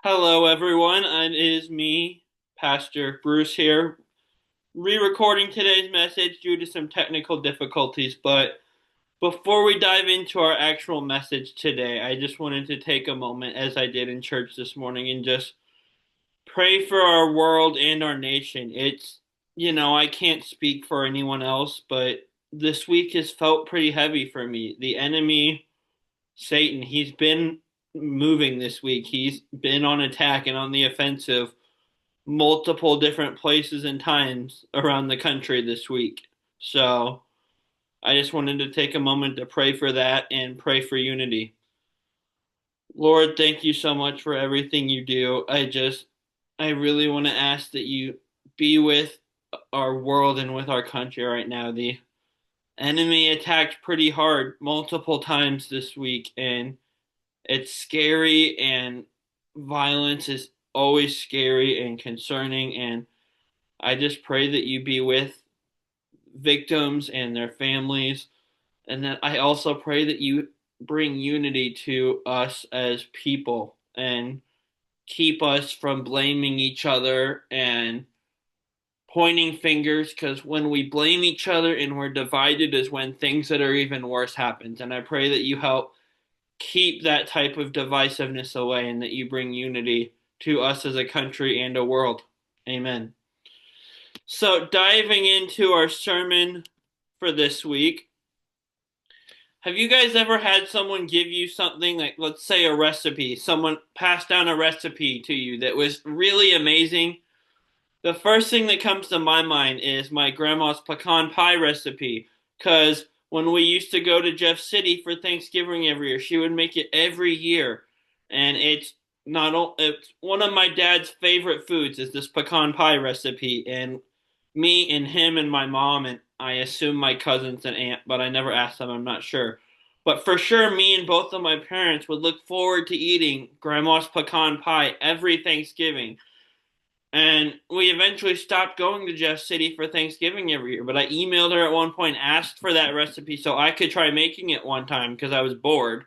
Hello, everyone. It is me, Pastor Bruce here, re-recording today's message due to some technical difficulties. But before we dive into our actual message today, I just wanted to take a moment, as I did in church this morning, and just pray for our world and our nation. I can't speak for anyone else, but this week has felt pretty heavy for me. The enemy, Satan, he's been moving this week. He's been on attack and on the offensive multiple different places and times around the country this week. So I just wanted to take a moment to pray for that and pray for unity. Lord, thank you so much for everything you do. I really want to ask that you be with our world and with our country right now. The enemy attacked pretty hard multiple times this week, and it's scary, and violence is always scary and concerning. And I just pray that you be with victims and their families. And then I also pray that you bring unity to us as people and keep us from blaming each other and pointing fingers, because when we blame each other and we're divided is when things that are even worse happens. And I pray that you help keep that type of divisiveness away and that you bring unity to us as a country and a world. Amen. So, diving into our sermon for this week, have you guys ever had someone give you something like, let's say, a recipe? Someone passed down a recipe to you that was really amazing. The first thing that comes to my mind is my grandma's pecan pie recipe, because when we used to go to Jeff City for Thanksgiving every year, she would make it every year, and it's one of my dad's favorite foods is this pecan pie recipe, and me and him and my mom and I assume my cousins and aunt, but I never asked them, I'm not sure. But for sure, me and both of my parents would look forward to eating grandma's pecan pie every Thanksgiving. And we eventually stopped going to Jeff City for Thanksgiving every year. But I emailed her at one point, asked for that recipe so I could try making it one time because I was bored.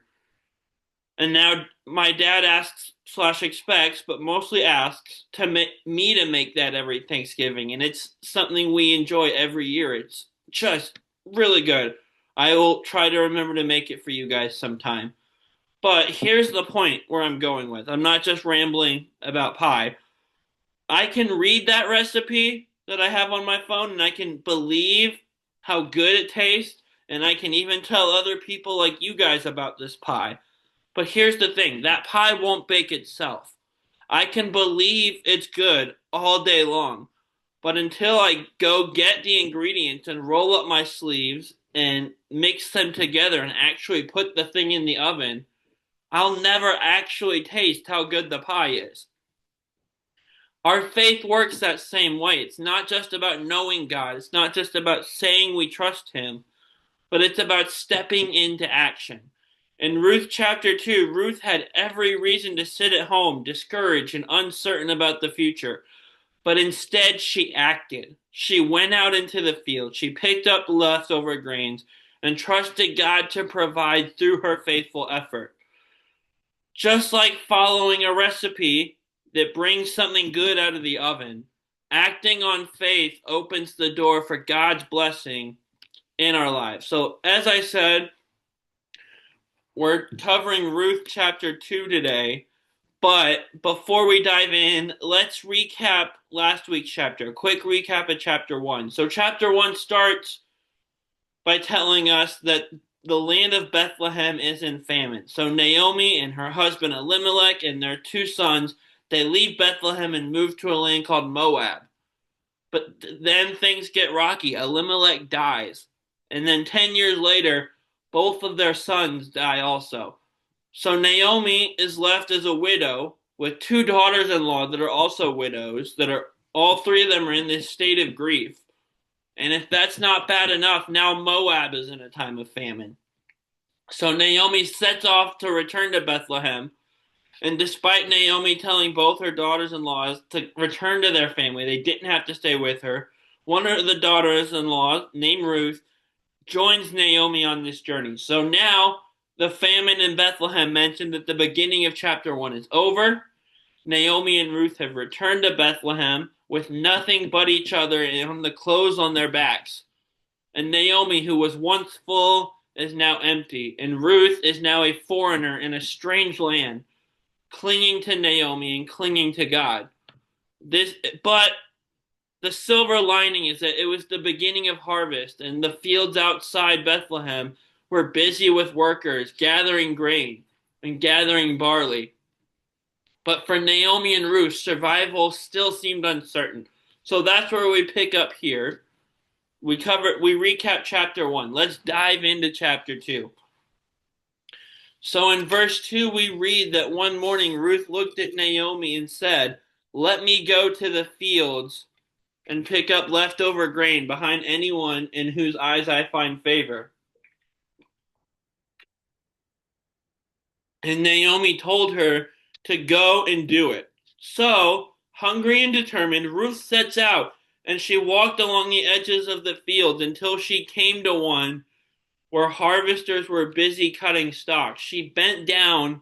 And now my dad asks slash expects, but mostly asks to me to make that every Thanksgiving, and it's something we enjoy every year. It's just really good. I will try to remember to make it for you guys sometime. But here's the point where I'm going with. I'm not just rambling about pie. I can read that recipe that I have on my phone, and I can believe how good it tastes, and I can even tell other people like you guys about this pie. But here's the thing, that pie won't bake itself. I can believe it's good all day long, but until I go get the ingredients and roll up my sleeves and mix them together and actually put the thing in the oven, I'll never actually taste how good the pie is. Our faith works that same way. It's not just about knowing God, it's not just about saying we trust Him, but it's about stepping into action. In Ruth chapter 2, Ruth had every reason to sit at home, discouraged and uncertain about the future. But instead, she acted. She went out into the field. She picked up leftover grains and trusted God to provide through her faithful effort. Just like following a recipe that brings something good out of the oven, acting on faith opens the door for God's blessing in our lives. So, as I said, we're covering Ruth chapter 2 today, but before we dive in, let's recap last week's chapter. A quick recap of chapter 1. So, chapter 1 starts by telling us that the land of Bethlehem is in famine. So, Naomi and her husband Elimelech and their two sons, they leave Bethlehem and move to a land called Moab. But then things get rocky. Elimelech dies. And then 10 years later, both of their sons die also. So Naomi is left as a widow with two daughters in law that are also widows, that are all three of them are in this state of grief. And if that's not bad enough, now Moab is in a time of famine. So Naomi sets off to return to Bethlehem. And despite Naomi telling both her daughters in laws to return to their family, they didn't have to stay with her. One of the daughters in law, named Ruth, joins Naomi on this journey. So now the famine in Bethlehem mentioned at the beginning of chapter 1 is over. Naomi and Ruth have returned to Bethlehem with nothing but each other and the clothes on their backs. And Naomi, who was once full, is now empty. And Ruth is now a foreigner in a strange land, clinging to Naomi and clinging to God. But the silver lining is that it was the beginning of harvest, and the fields outside Bethlehem were busy with workers gathering grain and gathering barley. But for Naomi and Ruth, survival still seemed uncertain. So that's where we pick up here. We recap chapter 1. Let's dive into chapter 2. So in verse 2, we read that one morning Ruth looked at Naomi and said, "Let me go to the fields and pick up leftover grain behind anyone in whose eyes I find favor." And Naomi told her to go and do it. So, hungry and determined, Ruth sets out, and she walked along the edges of the fields until she came to one where harvesters were busy cutting stalks. She bent down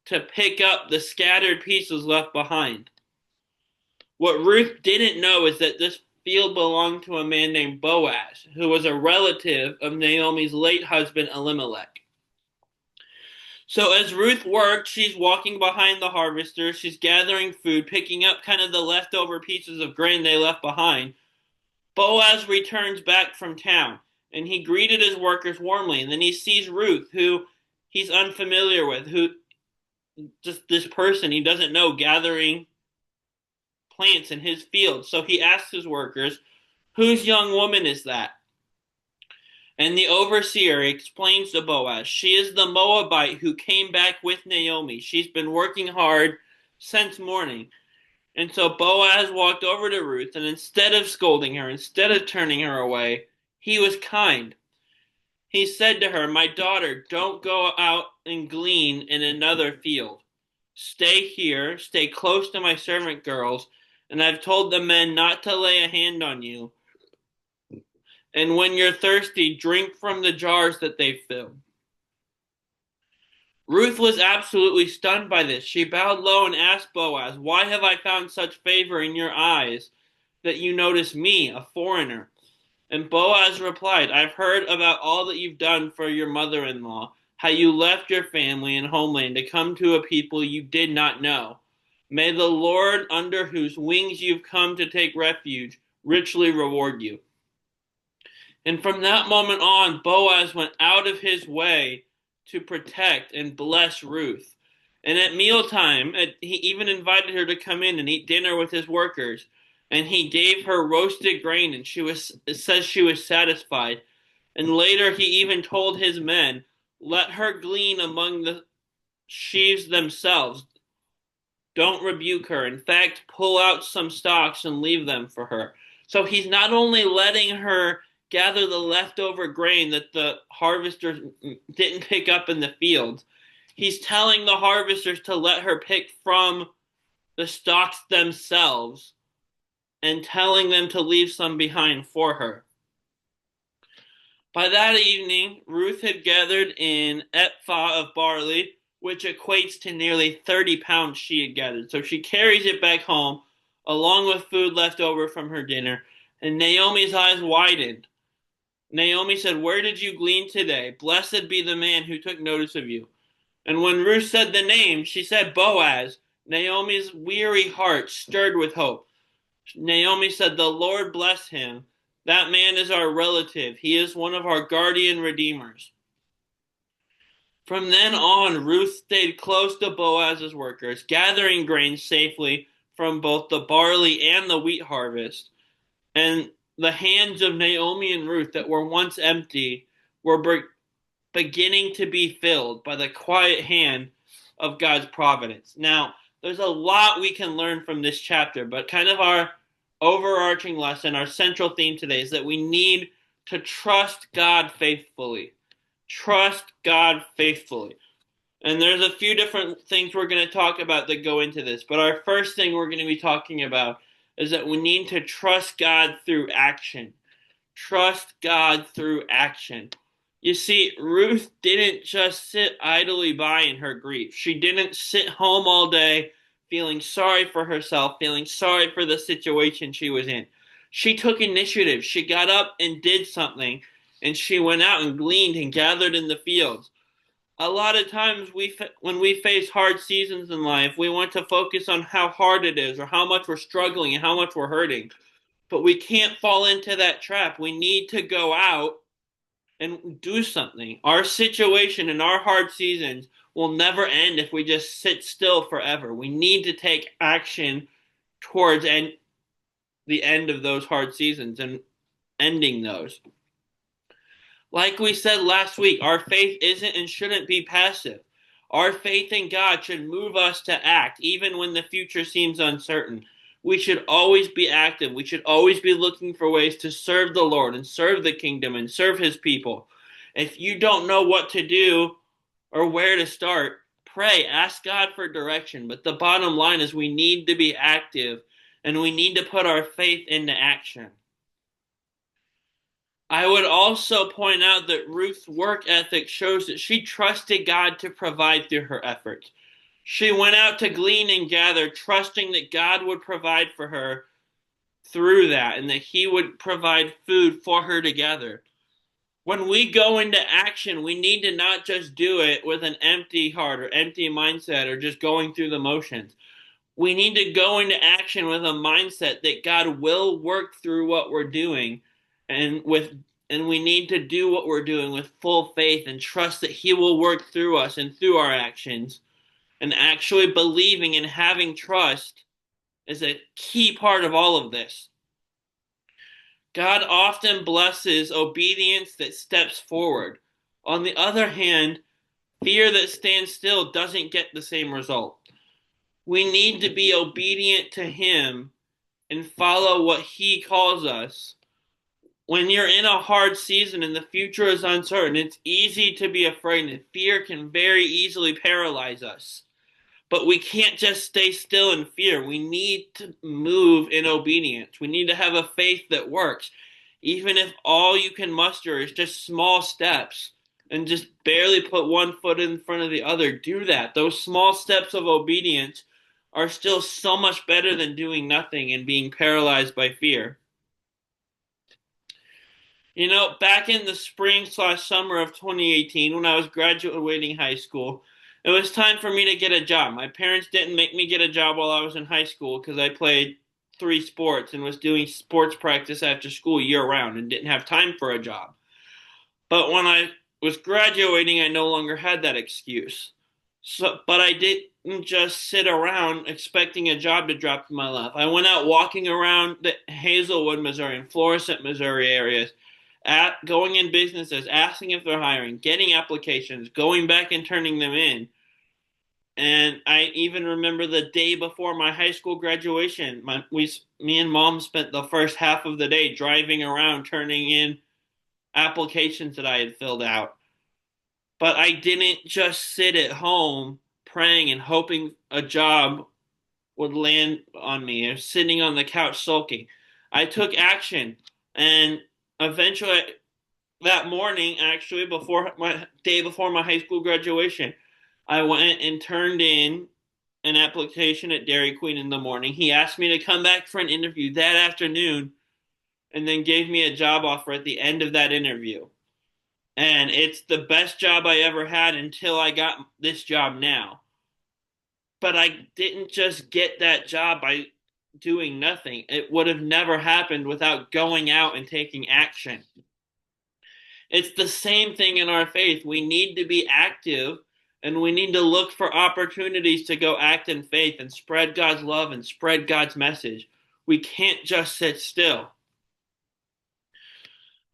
to pick up the scattered pieces left behind. What Ruth didn't know is that this field belonged to a man named Boaz, who was a relative of Naomi's late husband Elimelech. So as Ruth worked, she's walking behind the harvesters, she's gathering food, picking up kind of the leftover pieces of grain they left behind. Boaz returns back from town, and he greeted his workers warmly, and then he sees Ruth, who he's unfamiliar with, who just this person he doesn't know gathering plants in his field. So he asks his workers, "Whose young woman is that?" And the overseer explains to Boaz, "She is the Moabite who came back with Naomi. She's been working hard since morning." And so Boaz walked over to Ruth, and instead of scolding her, instead of turning her away, he was kind. He said to her, "My daughter, don't go out and glean in another field. Stay here, stay close to my servant girls, and I've told the men not to lay a hand on you. And when you're thirsty, drink from the jars that they fill." Ruth was absolutely stunned by this. She bowed low and asked Boaz, "Why have I found such favor in your eyes that you notice me, a foreigner?" And Boaz replied, "I've heard about all that you've done for your mother-in-law, how you left your family and homeland to come to a people you did not know. May the Lord, under whose wings you've come to take refuge, richly reward you." And from that moment on, Boaz went out of his way to protect and bless Ruth. And at mealtime, he even invited her to come in and eat dinner with his workers. And he gave her roasted grain, and it says she was satisfied. And later he even told his men, "Let her glean among the sheaves themselves. Don't rebuke her. In fact, pull out some stalks and leave them for her." So he's not only letting her gather the leftover grain that the harvesters didn't pick up in the field, he's telling the harvesters to let her pick from the stalks themselves and telling them to leave some behind for her. By that evening, Ruth had gathered an ephah of barley, which equates to nearly 30 pounds she had gathered. So she carries it back home, along with food left over from her dinner, and Naomi's eyes widened. Naomi said, "Where did you glean today? Blessed be the man who took notice of you." And when Ruth said the name, she said Boaz. Naomi's weary heart stirred with hope. Naomi said, "The Lord bless him. That man is our relative. He is one of our guardian redeemers." From then on, Ruth stayed close to Boaz's workers, gathering grain safely from both the barley and the wheat harvest. And the hands of Naomi and Ruth that were once empty were beginning to be filled by the quiet hand of God's providence. Now, there's a lot we can learn from this chapter, but kind of our overarching lesson, our central theme today is that we need to trust God faithfully. Trust God faithfully. And there's a few different things we're going to talk about that go into this, but our first thing we're going to be talking about is that we need to trust God through action. Trust God through action. You see, Ruth didn't just sit idly by in her grief. She didn't sit home all day feeling sorry for herself, feeling sorry for the situation she was in. She took initiative. She got up and did something, and she went out and gleaned and gathered in the fields. A lot of times when we face hard seasons in life, we want to focus on how hard it is or how much we're struggling and how much we're hurting. But we can't fall into that trap. We need to go out and do something. Our situation and our hard seasons will never end if we just sit still forever. We need to take action towards the end of those hard seasons and ending those. Like we said last week, our faith isn't and shouldn't be passive. Our faith in God should move us to act, even when the future seems uncertain. We should always be active. We should always be looking for ways to serve the Lord and serve the kingdom and serve His people. If you don't know what to do or where to start, pray, ask God for direction. But the bottom line is we need to be active and we need to put our faith into action. I would also point out that Ruth's work ethic shows that she trusted God to provide through her efforts. She went out to glean and gather, trusting that God would provide for her through that and that He would provide food for her to gather. When we go into action, we need to not just do it with an empty heart or empty mindset or just going through the motions. We need to go into action with a mindset that God will work through what we're doing and we need to do what we're doing with full faith and trust that He will work through us and through our actions. And actually believing and having trust is a key part of all of this. God often blesses obedience that steps forward. On the other hand, fear that stands still doesn't get the same result. We need to be obedient to Him and follow what He calls us. When you're in a hard season and the future is uncertain, it's easy to be afraid, and fear can very easily paralyze us. But we can't just stay still in fear. We need to move in obedience. We need to have a faith that works. Even if all you can muster is just small steps and just barely put one foot in front of the other, do that. Those small steps of obedience are still so much better than doing nothing and being paralyzed by fear. You know, back in the spring/summer of 2018, when I was graduating high school, it was time for me to get a job. My parents didn't make me get a job while I was in high school because I played 3 sports and was doing sports practice after school year round and didn't have time for a job. But when I was graduating, I no longer had that excuse. But I didn't just sit around expecting a job to drop in my lap. I went out walking around the Hazelwood, Missouri and Florissant, Missouri areas, going in businesses, asking if they're hiring, getting applications, going back and turning them in. And I even remember the day before my high school graduation, me and Mom spent the first half of the day driving around turning in applications that I had filled out. But I didn't just sit at home praying and hoping a job would land on me or sitting on the couch sulking. I took action, and eventually that morning, actually, before my high school graduation, I went and turned in an application at Dairy Queen in the morning. He asked me to come back for an interview that afternoon and then gave me a job offer at the end of that interview. And it's the best job I ever had until I got this job now. But I didn't just get that job by doing nothing. It would have never happened without going out and taking action. It's the same thing in our faith. We need to be active and we need to look for opportunities to go act in faith and spread God's love and spread God's message. We can't just sit still.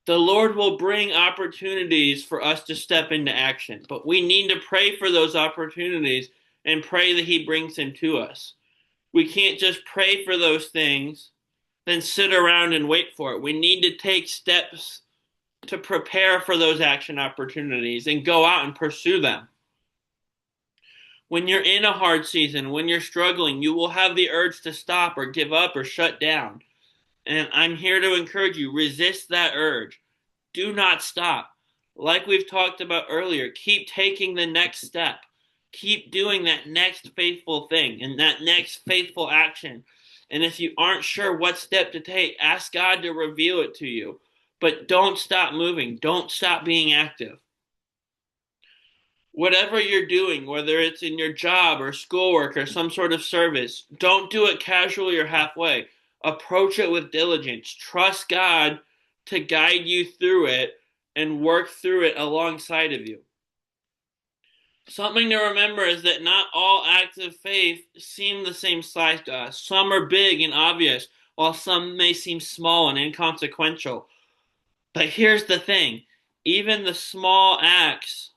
The Lord will bring opportunities for us to step into action, but we need to pray for those opportunities and pray that He brings them to us. We can't just pray for those things, then sit around and wait for it. We need to take steps to prepare for those action opportunities and go out and pursue them. When you're in a hard season, when you're struggling, you will have the urge to stop or give up or shut down. And I'm here to encourage you, resist that urge. Do not stop. Like we've talked about earlier, keep taking the next step. keep doing that next faithful thing and that next faithful action. And if you aren't sure what step to take, ask God to reveal it to you. But don't stop moving. Don't stop being active. Whatever you're doing, whether it's in your job or schoolwork or some sort of service, don't do it casually or halfway. Approach it with diligence. Trust God to guide you through it and work through it alongside of you. Something to remember is that not all acts of faith seem the same size to us. Some are big and obvious, while some may seem small and inconsequential. But here's the thing, even the small acts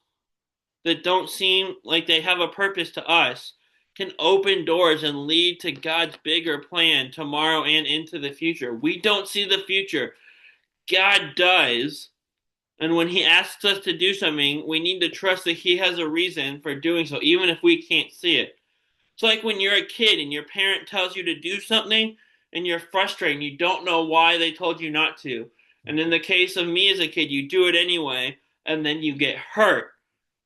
that don't seem like they have a purpose to us can open doors and lead to God's bigger plan tomorrow and into the future. We don't see the future. God does. And when he asks us to do something, we need to trust that he has a reason for doing so, even if we can't see it. It's like when you're a kid and your parent tells you to do something and you're frustrated and you don't know why they told you not to. And in the case of me as a kid, you do it anyway and then you get hurt.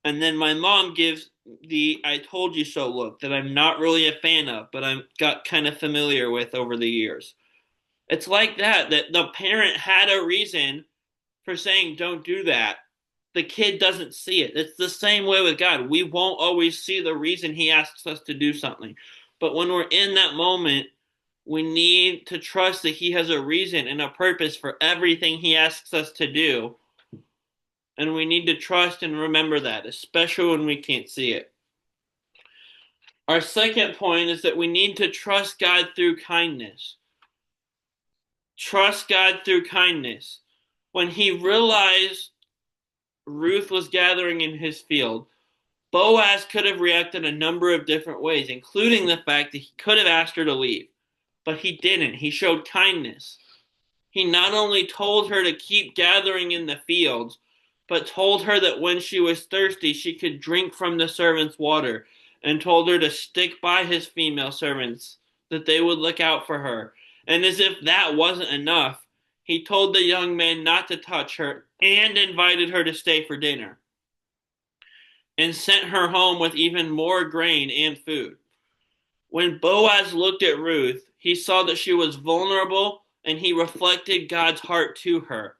And then my mom gives the I told you so look that I'm not really a fan of, but I'm got kind of familiar with over the years. It's like that the parent had a reason for saying don't do that. The kid doesn't see it. It's the same way with God. We won't always see the reason he asks us to do something. But when we're in that moment, we need to trust that he has a reason and a purpose for everything he asks us to do. And we need to trust and remember that, especially when we can't see it. Our second point is that we need to trust God through kindness. Trust God through kindness. When he realized Ruth was gathering in his field, Boaz could have reacted a number of different ways, including the fact that he could have asked her to leave. But he didn't. He showed kindness. He not only told her to keep gathering in the fields, but told her that when she was thirsty, she could drink from the servants' water, and told her to stick by his female servants, that they would look out for her. And as if that wasn't enough, he told the young man not to touch her and invited her to stay for dinner, and sent her home with even more grain and food. When Boaz looked at Ruth, he saw that she was vulnerable and he reflected God's heart to her.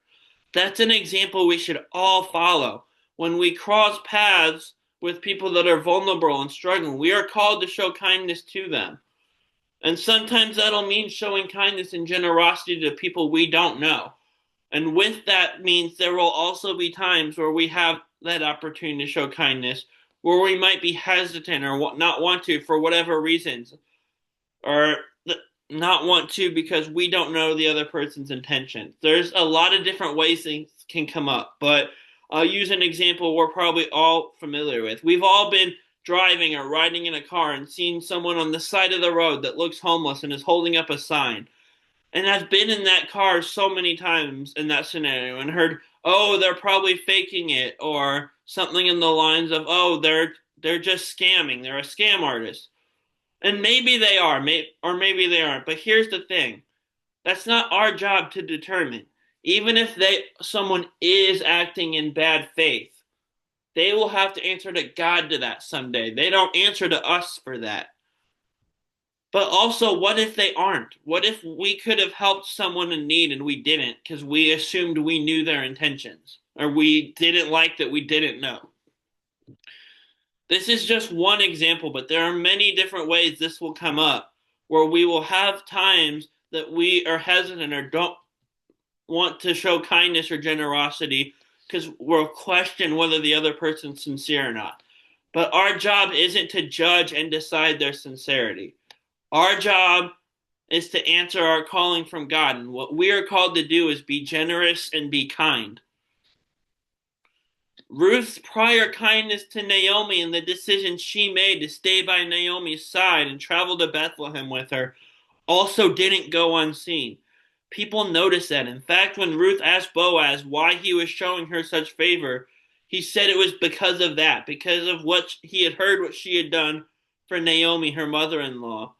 That's an example we should all follow. When we cross paths with people that are vulnerable and struggling, we are called to show kindness to them. And sometimes that'll mean showing kindness and generosity to people we don't know. And with that means there will also be times where we have that opportunity to show kindness, where we might be hesitant or not want to for whatever reasons, or not want to because we don't know the other person's intention. There's a lot of different ways things can come up, but I'll use an example we're probably all familiar with. We've all been driving or riding in a car and seen someone on the side of the road that looks homeless and is holding up a sign. And I've been in that car so many times in that scenario and heard, oh, they're probably faking it, or something in the lines of, oh, they're just scamming. They're a scam artist. And maybe they are, or maybe they aren't. But here's the thing. That's not our job to determine. Even if someone is acting in bad faith, they will have to answer to God to that someday. They don't answer to us for that. But also, what if they aren't? What if we could have helped someone in need and we didn't because we assumed we knew their intentions, or we didn't like that we didn't know? This is just one example, but there are many different ways this will come up where we will have times that we are hesitant or don't want to show kindness or generosity because we'll question whether the other person's sincere or not. But our job isn't to judge and decide their sincerity. Our job is to answer our calling from God. And what we are called to do is be generous and be kind. Ruth's prior kindness to Naomi and the decision she made to stay by Naomi's side and travel to Bethlehem with her also didn't go unseen. People noticed that. In fact, when Ruth asked Boaz why he was showing her such favor, he said it was because of that, because of what he had heard what she had done for Naomi, her mother-in-law.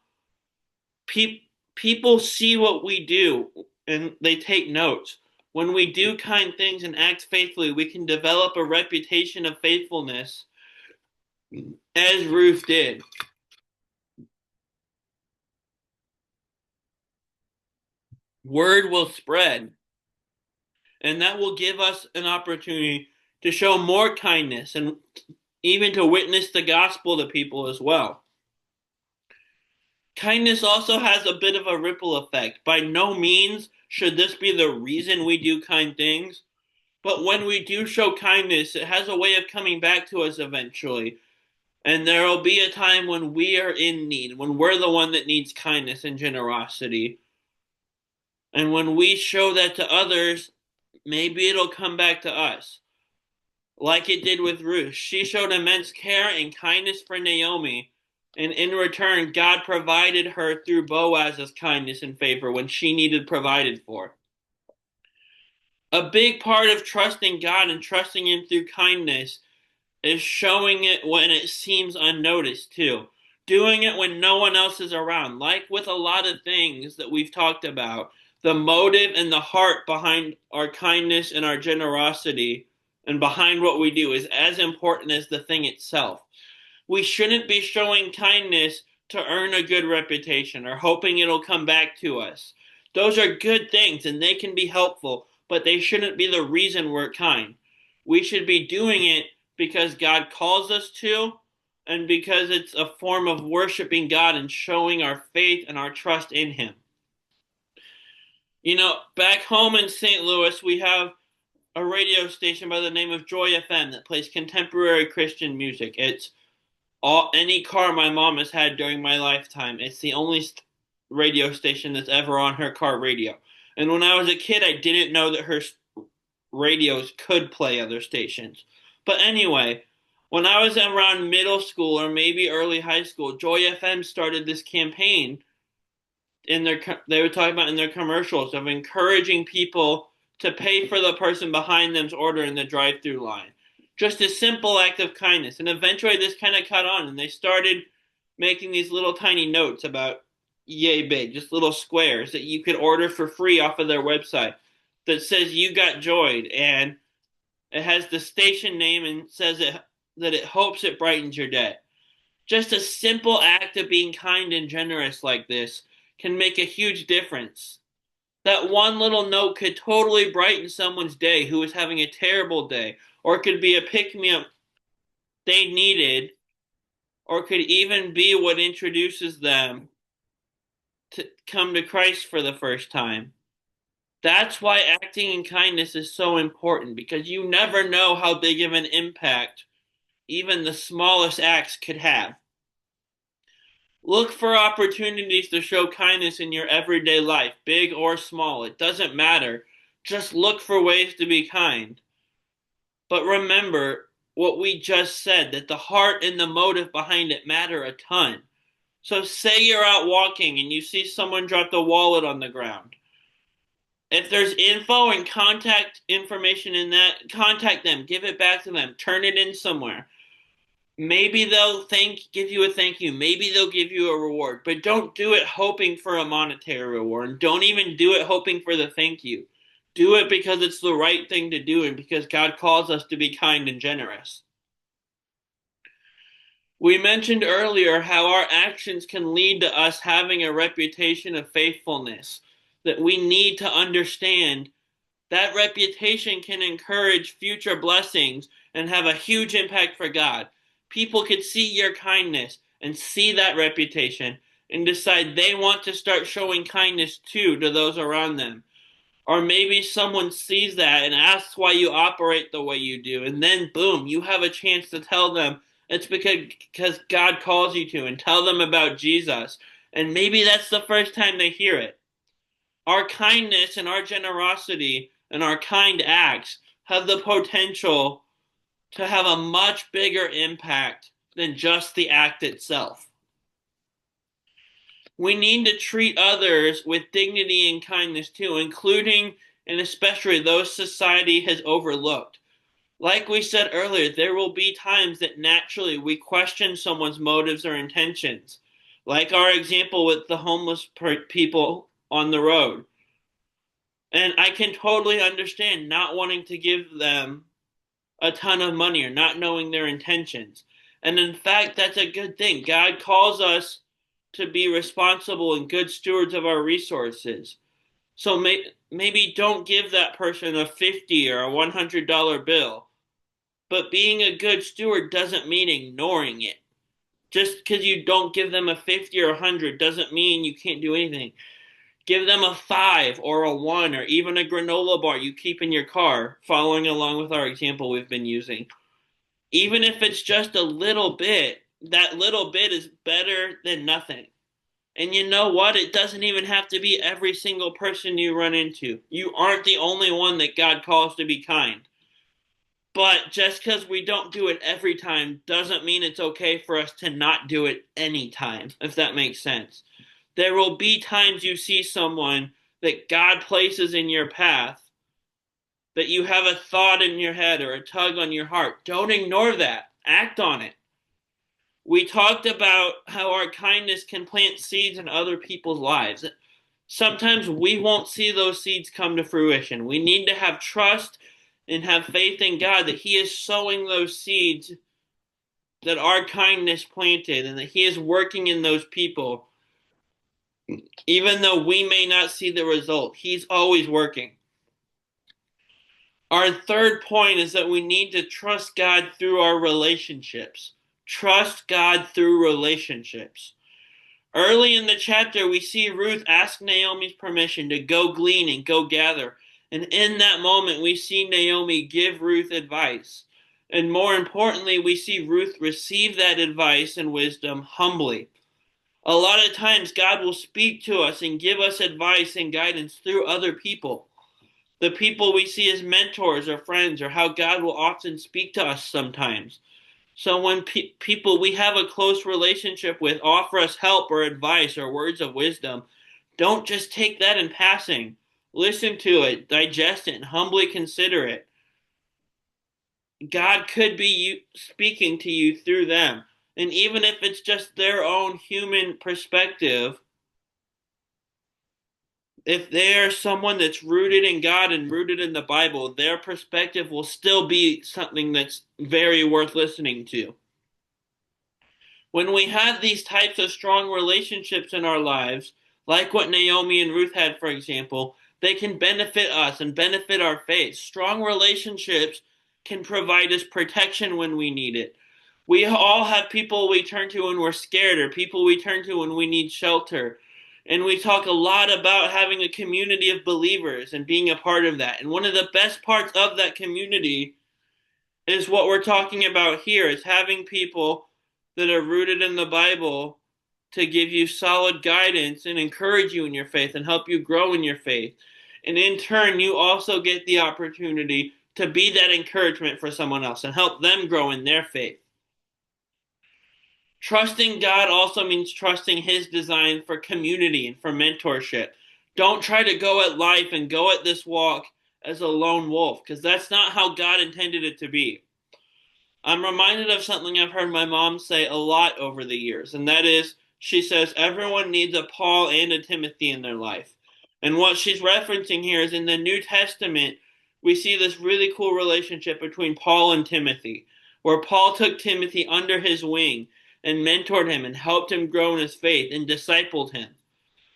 People see what we do and they take notes. When we do kind things and act faithfully, we can develop a reputation of faithfulness as Ruth did. Word will spread, and that will give us an opportunity to show more kindness and even to witness the gospel to people as well. Kindness also has a bit of a ripple effect. By no means should this be the reason we do kind things, but when we do show kindness, it has a way of coming back to us eventually. And there will be a time when we are in need, when we're the one that needs kindness and generosity. And when we show that to others, maybe it'll come back to us. Like it did with Ruth. She showed immense care and kindness for Naomi, and in return, God provided her through Boaz's kindness and favor when she needed provided for. A big part of trusting God and trusting Him through kindness is showing it when it seems unnoticed, too. Doing it when no one else is around. Like with a lot of things that we've talked about, the motive and the heart behind our kindness and our generosity and behind what we do is as important as the thing itself. We shouldn't be showing kindness to earn a good reputation or hoping it'll come back to us. Those are good things and they can be helpful, but they shouldn't be the reason we're kind. We should be doing it because God calls us to and because it's a form of worshiping God and showing our faith and our trust in Him. You know, back home in St. Louis, we have a radio station by the name of Joy FM that plays contemporary Christian music. It's any car my mom has had during my lifetime. It's the only radio station that's ever on her car radio. And when I was a kid, I didn't know that her radios could play other stations. But anyway, when I was around middle school or maybe early high school, Joy FM started this campaign in they were talking about in their commercials of encouraging people to pay for the person behind them's order in the drive-through line. Just a simple act of kindness. And eventually this kind of caught on and they started making these little tiny notes about yay big, just little squares that you could order for free off of their website that says you got joyed, and it has the station name and says that it hopes it brightens your day. Just a simple act of being kind and generous like this can make a huge difference. That one little note could totally brighten someone's day who is having a terrible day, or it could be a pick-me-up they needed, or could even be what introduces them to come to Christ for the first time. That's why acting in kindness is so important, because you never know how big of an impact even the smallest acts could have. Look for opportunities to show kindness in your everyday life, big or small. It doesn't matter. Just look for ways to be kind. But remember what we just said, that the heart and the motive behind it matter a ton. So say you're out walking and you see someone drop the wallet on the ground. If there's info and contact information in that, contact them, give it back to them, turn it in somewhere. Maybe they'll give you a thank you. Maybe they'll give you a reward. But don't do it hoping for a monetary reward. And don't even do it hoping for the thank you. Do it because it's the right thing to do and because God calls us to be kind and generous. We mentioned earlier how our actions can lead to us having a reputation of faithfulness, that we need to understand that reputation can encourage future blessings and have a huge impact for God. People could see your kindness and see that reputation and decide they want to start showing kindness too to those around them. Or maybe someone sees that and asks why you operate the way you do, and then boom, you have a chance to tell them it's because God calls you to, and tell them about Jesus. And maybe that's the first time they hear it. Our kindness and our generosity and our kind acts have the potential to have a much bigger impact than just the act itself. We need to treat others with dignity and kindness too, including and especially those society has overlooked. Like we said earlier, there will be times that naturally we question someone's motives or intentions, like our example with the homeless people on the road. And I can totally understand not wanting to give them a ton of money or not knowing their intentions. And in fact, that's a good thing. God calls us to be responsible and good stewards of our resources. So maybe don't give that person a 50 or a $100 bill. But being a good steward doesn't mean ignoring it. Just because you don't give them a 50 or a 100 doesn't mean you can't do anything. Give them a 5 or a 1 or even a granola bar you keep in your car, following along with our example we've been using. Even if it's just a little bit, that little bit is better than nothing. And you know what? It doesn't even have to be every single person you run into. You aren't the only one that God calls to be kind. But just because we don't do it every time doesn't mean it's okay for us to not do it any time, if that makes sense. There will be times you see someone that God places in your path that you have a thought in your head or a tug on your heart. Don't ignore that. Act on it. We talked about how our kindness can plant seeds in other people's lives. Sometimes we won't see those seeds come to fruition. We need to have trust and have faith in God that He is sowing those seeds that our kindness planted and that He is working in those people. Even though we may not see the result, He's always working. Our third point is that we need to trust God through our relationships. Trust God through relationships. Early in the chapter, we see Ruth ask Naomi's permission to go glean and go gather. And in that moment, we see Naomi give Ruth advice. And more importantly, we see Ruth receive that advice and wisdom humbly. A lot of times, God will speak to us and give us advice and guidance through other people. The people we see as mentors or friends, or how God will often speak to us sometimes. So when people we have a close relationship with offer us help or advice or words of wisdom, don't just take that in passing. Listen to it, digest it, and humbly consider it. God could be speaking to you through them. And even if it's just their own human perspective, if they're someone that's rooted in God and rooted in the Bible, their perspective will still be something that's very worth listening to. When we have these types of strong relationships in our lives, like what Naomi and Ruth had, for example, they can benefit us and benefit our faith. Strong relationships can provide us protection when we need it. We all have people we turn to when we're scared, or people we turn to when we need shelter. And we talk a lot about having a community of believers and being a part of that. And one of the best parts of that community is what we're talking about here, is having people that are rooted in the Bible to give you solid guidance and encourage you in your faith and help you grow in your faith. And in turn, you also get the opportunity to be that encouragement for someone else and help them grow in their faith. Trusting God also means trusting His design for community and for mentorship. Don't try to go at life and go at this walk as a lone wolf, because that's not how God intended it to be. I'm reminded of something I've heard my mom say a lot over the years, and that is, she says everyone needs a Paul and a Timothy in their life. And what she's referencing here is in the New Testament, we see this really cool relationship between Paul and Timothy, where Paul took Timothy under his wing and mentored him and helped him grow in his faith and discipled him.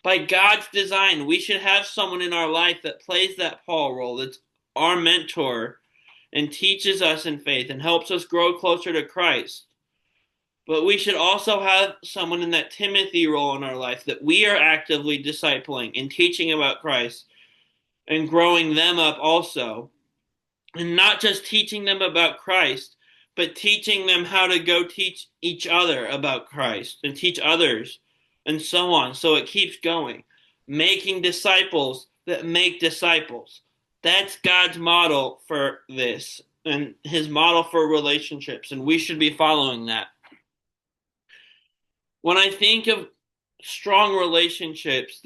By God's design, we should have someone in our life that plays that Paul role, that's our mentor and teaches us in faith and helps us grow closer to Christ. But we should also have someone in that Timothy role in our life that we are actively discipling and teaching about Christ and growing them up also. And not just teaching them about Christ, but teaching them how to go teach each other about Christ and teach others and so on. So it keeps going. Making disciples that make disciples. That's God's model for this and His model for relationships, and we should be following that. When I think of strong relationships,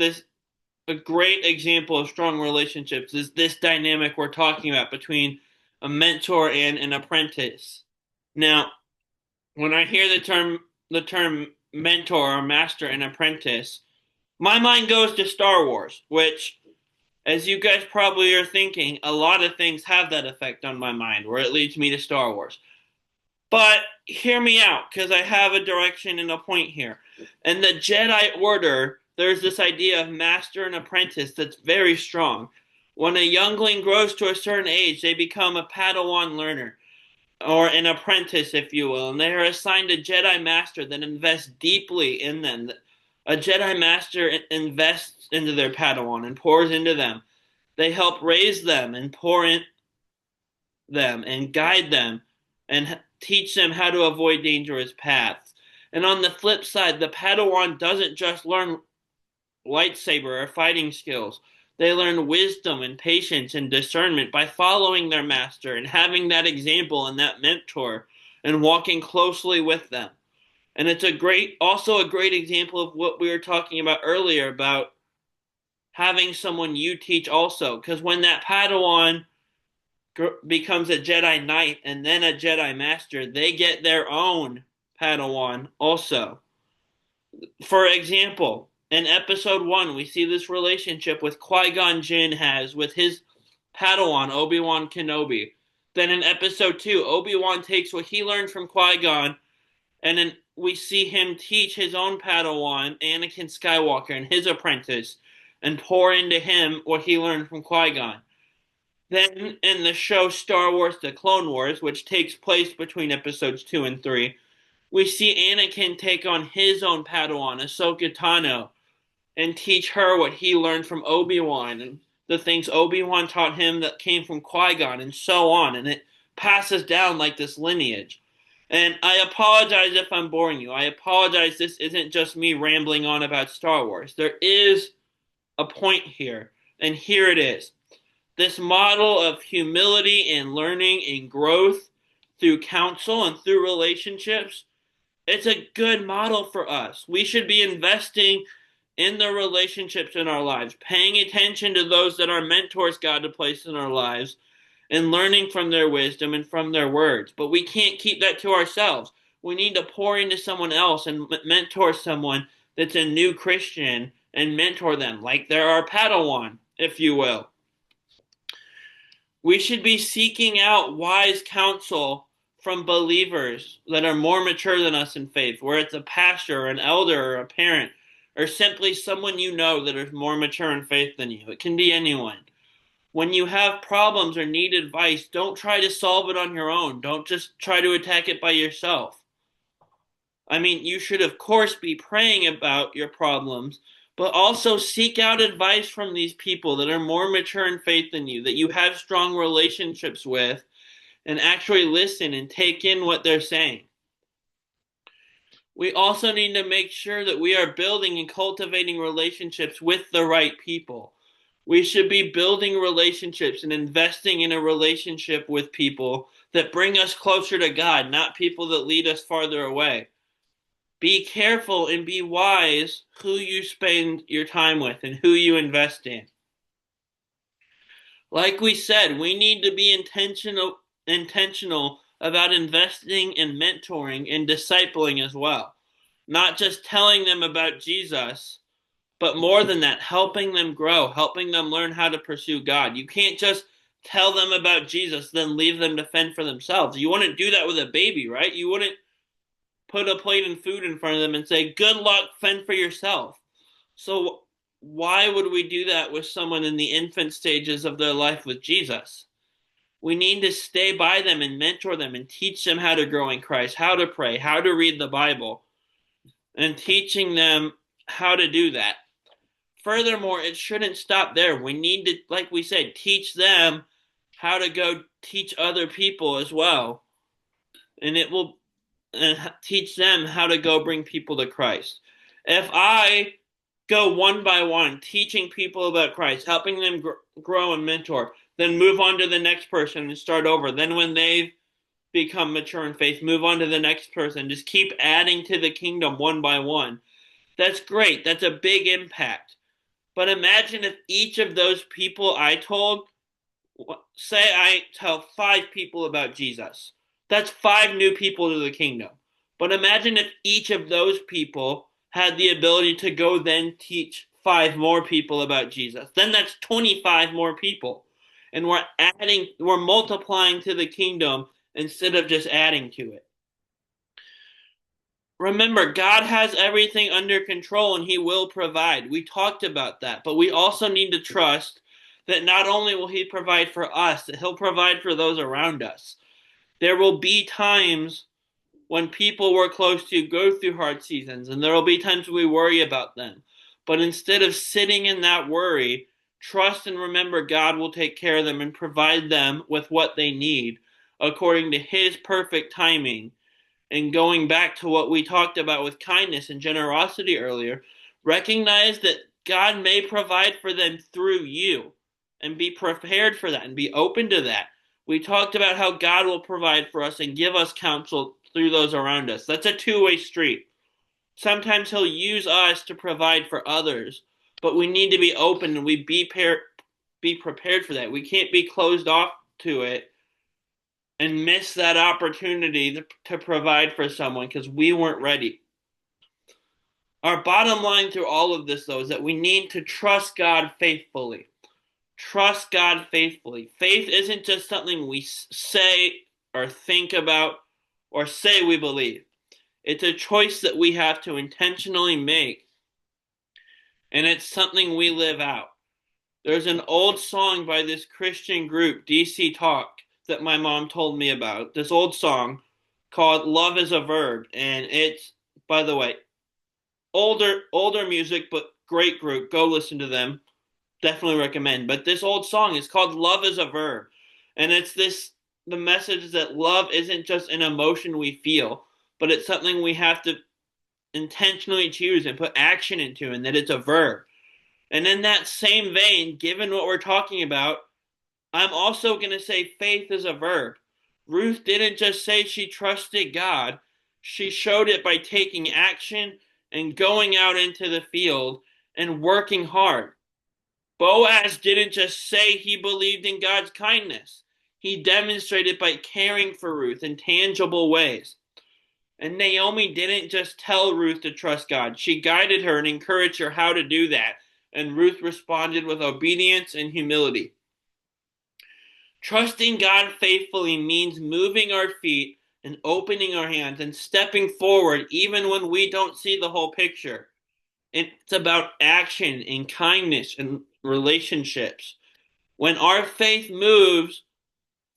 a great example of strong relationships is this dynamic we're talking about between a mentor and an apprentice. Now, when I hear the term mentor or master and apprentice, my mind goes to Star Wars, which, as you guys probably are thinking, a lot of things have that effect on my mind, where it leads me to Star Wars. But hear me out, because I have a direction and a point here. In the Jedi Order, there's this idea of master and apprentice that's very strong. When a youngling grows to a certain age, they become a Padawan learner, or an apprentice, if you will, and they are assigned a Jedi Master that invests deeply in them. A Jedi Master invests into their Padawan and pours into them. They help raise them and pour in them and guide them and teach them how to avoid dangerous paths. And on the flip side, the Padawan doesn't just learn lightsaber or fighting skills. They learn wisdom and patience and discernment by following their master and having that example and that mentor and walking closely with them. And it's also a great example of what we were talking about earlier about having someone you teach also. Because when that Padawan becomes a Jedi Knight and then a Jedi Master, they get their own Padawan also. For example, in episode 1, we see this relationship with Qui-Gon Jinn has with his Padawan, Obi-Wan Kenobi. Then in episode 2, Obi-Wan takes what he learned from Qui-Gon, and then we see him teach his own Padawan, Anakin Skywalker, and his apprentice, and pour into him what he learned from Qui-Gon. Then in the show Star Wars The Clone Wars, which takes place between episodes 2 and 3, we see Anakin take on his own Padawan, Ahsoka Tano, and teach her what he learned from Obi-Wan and the things Obi-Wan taught him that came from Qui-Gon and so on. And it passes down like this lineage. And I apologize if I'm boring you. I apologize this isn't just me rambling on about Star Wars. There is a point here, and here it is. This model of humility and learning and growth through counsel and through relationships, it's a good model for us. We should be investing in the relationships in our lives, paying attention to those that are mentors God has placed in our lives, and learning from their wisdom and from their words. But we can't keep that to ourselves. We need to pour into someone else and mentor someone that's a new Christian and mentor them like they're our Padawan, if you will. We should be seeking out wise counsel from believers that are more mature than us in faith, where it's a pastor or an elder or a parent or simply someone you know that is more mature in faith than you. It can be anyone. When you have problems or need advice, don't try to solve it on your own. Don't just try to attack it by yourself. I mean, you should, of course, be praying about your problems, but also seek out advice from these people that are more mature in faith than you, that you have strong relationships with, and actually listen and take in what they're saying. We also need to make sure that we are building and cultivating relationships with the right people. We should be building relationships and investing in a relationship with people that bring us closer to God, not people that lead us farther away. Be careful and be wise who you spend your time with and who you invest in. Like we said, we need to be intentional about investing in mentoring and discipling as well. Not just telling them about Jesus, but more than that, helping them grow, helping them learn how to pursue God. You can't just tell them about Jesus, then leave them to fend for themselves. You wouldn't do that with a baby, right? You wouldn't put a plate of food in front of them and say, good luck, fend for yourself. So why would we do that with someone in the infant stages of their life with Jesus? We need to stay by them and mentor them and teach them how to grow in Christ, how to pray, how to read the Bible, and teaching them how to do that. Furthermore, it shouldn't stop there. We need to, like we said, teach them how to go teach other people as well. And it will teach them how to go bring people to Christ. If I go one by one, teaching people about Christ, helping them grow and mentor, then move on to the next person and start over. Then when they've become mature in faith, move on to the next person. Just keep adding to the kingdom one by one. That's great. That's a big impact. But imagine if each of those people I told, say I tell 5 people about Jesus. That's 5 new people to the kingdom. But imagine if each of those people had the ability to go then teach 5 more people about Jesus. Then that's 25 more people. And we're multiplying to the kingdom instead of just adding to it. remember, God has everything under control and He will provide. We talked about that, but we also need to trust that not only will He provide for us, that He'll provide for those around us. There will be times when people we're close to go through hard seasons, and there will be times we worry about them. But instead of sitting in that worry, trust and remember God will take care of them and provide them with what they need according to His perfect timing. And going back to what we talked about with kindness and generosity earlier, recognize that God may provide for them through you and be prepared for that and be open to that. We talked about how God will provide for us and give us counsel through those around us. That's a two-way street. Sometimes He'll use us to provide for others, but we need to be open and be prepared for that. We can't be closed off to it and miss that opportunity to provide for someone because we weren't ready. Our bottom line through all of this, though, is that we need to trust God faithfully. Trust God faithfully. Faith isn't just something we say or think about or say we believe. It's a choice that we have to intentionally make, and it's something we live out. There's an old song by this Christian group, DC Talk, that my mom told me about. This old song called Love is a Verb. And it's, by the way, older music, but great group. Go listen to them. Definitely recommend. But this old song is called Love is a Verb. And it's the message that love isn't just an emotion we feel, but it's something we have to intentionally choose and put action into, and that it's a verb. And in that same vein, given what we're talking about, I'm also going to say faith is a verb. Ruth didn't just say she trusted God, she showed it by taking action and going out into the field and working hard. Boaz didn't just say he believed in God's kindness, he demonstrated by caring for Ruth in tangible ways. And Naomi didn't just tell Ruth to trust God, she guided her and encouraged her how to do that. And Ruth responded with obedience and humility. Trusting God faithfully means moving our feet and opening our hands and stepping forward even when we don't see the whole picture. It's about action and kindness and relationships. When our faith moves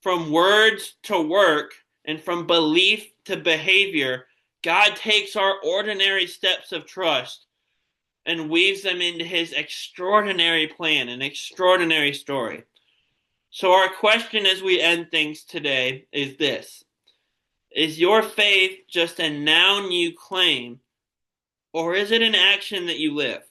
from words to work and from belief to behavior, God takes our ordinary steps of trust and weaves them into His extraordinary plan, an extraordinary story. So our question as we end things today is this: is your faith just a noun you claim, or is it an action that you live?